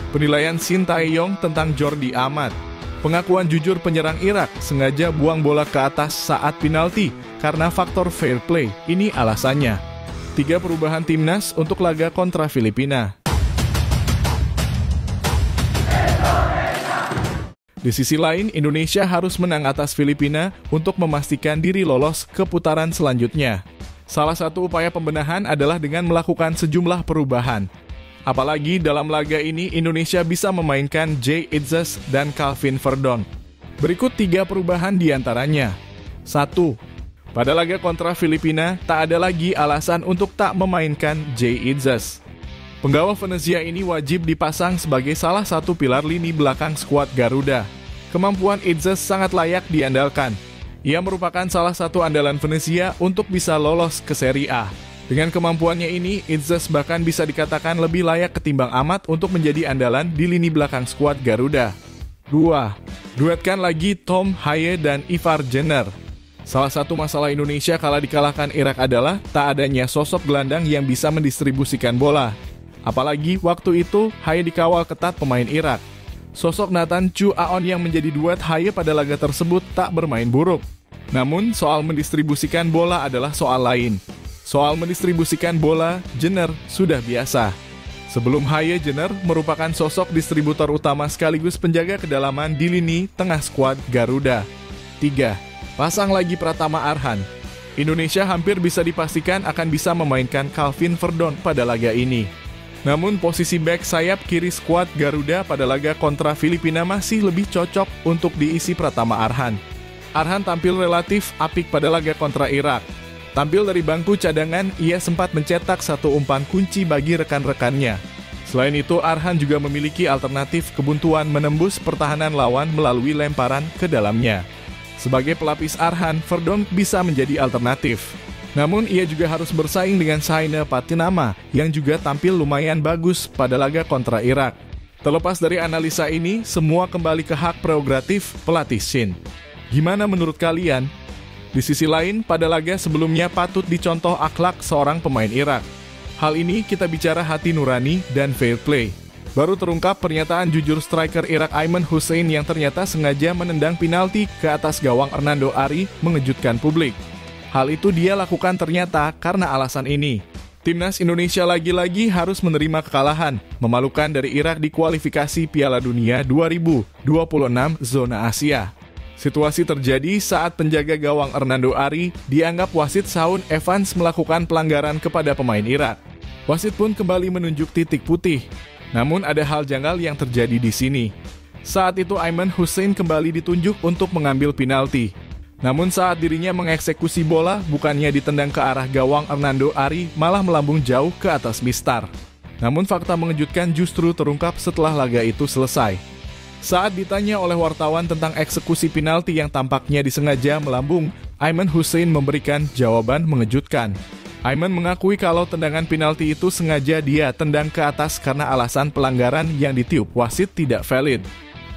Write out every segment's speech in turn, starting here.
Penilaian Shin Tae-yong tentang Jordi Amat. Pengakuan jujur penyerang Irak sengaja buang bola ke atas saat penalti karena faktor fair play. Ini alasannya. 3 perubahan timnas untuk laga kontra Filipina. Di sisi lain, Indonesia harus menang atas Filipina untuk memastikan diri lolos ke putaran selanjutnya. Salah satu upaya pembenahan adalah dengan melakukan sejumlah perubahan. Apalagi dalam laga ini Indonesia bisa memainkan Jay Itzes dan Calvin Verdon. Berikut 3 perubahan diantaranya. 1. Pada laga kontra Filipina, tak ada lagi alasan untuk tak memainkan Jay Itzes. Penggawa Venezia ini wajib dipasang sebagai salah satu pilar lini belakang skuad Garuda. Kemampuan Itzes sangat layak diandalkan. Ia merupakan salah satu andalan Venezia untuk bisa lolos ke Serie A. Dengan kemampuannya ini, Itzes bahkan bisa dikatakan lebih layak ketimbang Amat untuk menjadi andalan di lini belakang skuad Garuda. 2. Duetkan lagi Tom Haye dan Ivar Jenner. Salah satu masalah Indonesia kala dikalahkan Irak adalah tak adanya sosok gelandang yang bisa mendistribusikan bola. Apalagi waktu itu Haye dikawal ketat pemain Irak. Sosok Nathan Chu Aon yang menjadi duet Haye pada laga tersebut tak bermain buruk. Namun soal mendistribusikan bola adalah soal lain. Soal mendistribusikan bola, Jenner sudah biasa. Sebelum Haye, Jenner merupakan sosok distributor utama sekaligus penjaga kedalaman di lini tengah skuad Garuda. 3. Pasang lagi Pratama Arhan. Indonesia hampir bisa dipastikan akan bisa memainkan Calvin Verdon pada laga ini. Namun posisi bek sayap kiri skuad Garuda pada laga kontra Filipina masih lebih cocok untuk diisi Pratama Arhan. Arhan tampil relatif apik pada laga kontra Irak. Tampil dari bangku cadangan, ia sempat mencetak satu umpan kunci bagi rekan-rekannya. Selain itu, Arhan juga memiliki alternatif kebuntuan menembus pertahanan lawan melalui lemparan ke dalamnya. Sebagai pelapis Arhan, Verdon bisa menjadi alternatif. Namun ia juga harus bersaing dengan Saina Patinama yang juga tampil lumayan bagus pada laga kontra Irak. Terlepas dari analisa ini, semua kembali ke hak prerogatif pelatih Shin. Gimana menurut kalian? Di sisi lain, pada laga sebelumnya patut dicontoh akhlak seorang pemain Irak. Hal ini kita bicara hati nurani dan fair play. Baru terungkap pernyataan jujur striker Irak Ayman Hussein yang ternyata sengaja menendang penalti ke atas gawang Hernando Ari mengejutkan publik. Hal itu dia lakukan ternyata karena alasan ini. Timnas Indonesia lagi-lagi harus menerima kekalahan, memalukan dari Irak di kualifikasi Piala Dunia 2026 zona Asia. Situasi terjadi saat penjaga gawang Hernando Ari dianggap wasit Shaun Evans melakukan pelanggaran kepada pemain Irak. Wasit pun kembali menunjuk titik putih. Namun ada hal janggal yang terjadi di sini. Saat itu Ayman Hussein kembali ditunjuk untuk mengambil penalti. Namun saat dirinya mengeksekusi bola, bukannya ditendang ke arah gawang Hernando Ari, malah melambung jauh ke atas mistar. Namun fakta mengejutkan justru terungkap setelah laga itu selesai. Saat ditanya oleh wartawan tentang eksekusi penalti yang tampaknya disengaja melambung, Ayman Hussein memberikan jawaban mengejutkan. Ayman mengakui kalau tendangan penalti itu sengaja dia tendang ke atas karena alasan pelanggaran yang ditiup wasit tidak valid.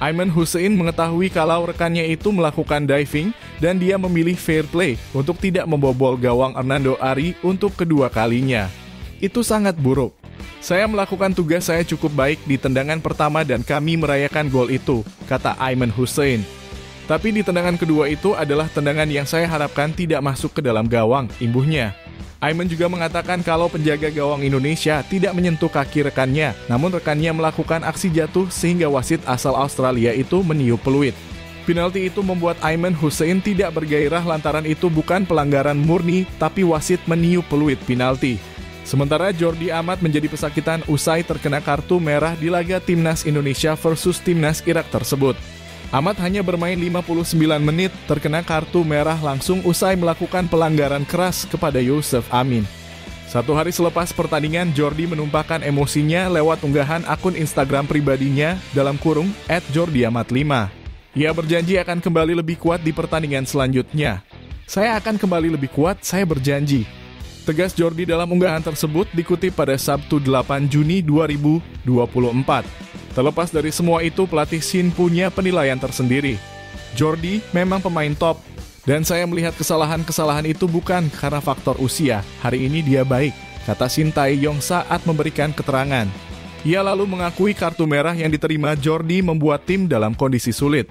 Ayman Hussein mengetahui kalau rekannya itu melakukan diving dan dia memilih fair play untuk tidak membobol gawang Hernando Ari untuk kedua kalinya. Itu sangat buruk. Saya melakukan tugas saya cukup baik di tendangan pertama dan kami merayakan gol itu, kata Ayman Hussein. Tapi di tendangan kedua itu adalah tendangan yang saya harapkan tidak masuk ke dalam gawang, imbuhnya. Ayman juga mengatakan kalau penjaga gawang Indonesia tidak menyentuh kaki rekannya, namun rekannya melakukan aksi jatuh sehingga wasit asal Australia itu meniup peluit. Penalti itu membuat Ayman Hussein tidak bergairah lantaran itu bukan pelanggaran murni, tapi wasit meniup peluit penalti. Sementara Jordi Amat menjadi pesakitan usai terkena kartu merah di laga Timnas Indonesia versus Timnas Irak tersebut. Amat hanya bermain 59 menit, terkena kartu merah langsung usai melakukan pelanggaran keras kepada Yusuf Amin. 1 hari selepas pertandingan, Jordi menumpahkan emosinya lewat unggahan akun Instagram pribadinya @jordiamat5. Ia berjanji akan kembali lebih kuat di pertandingan selanjutnya. Saya akan kembali lebih kuat, saya berjanji. Tegas Jordi dalam unggahan tersebut dikutip pada Sabtu 8 Juni 2024. Terlepas dari semua itu, pelatih Shin punya penilaian tersendiri. Jordi memang pemain top, dan saya melihat kesalahan-kesalahan itu bukan karena faktor usia. Hari ini dia baik, kata Shin Tae-yong saat memberikan keterangan. Ia lalu mengakui kartu merah yang diterima Jordi membuat tim dalam kondisi sulit.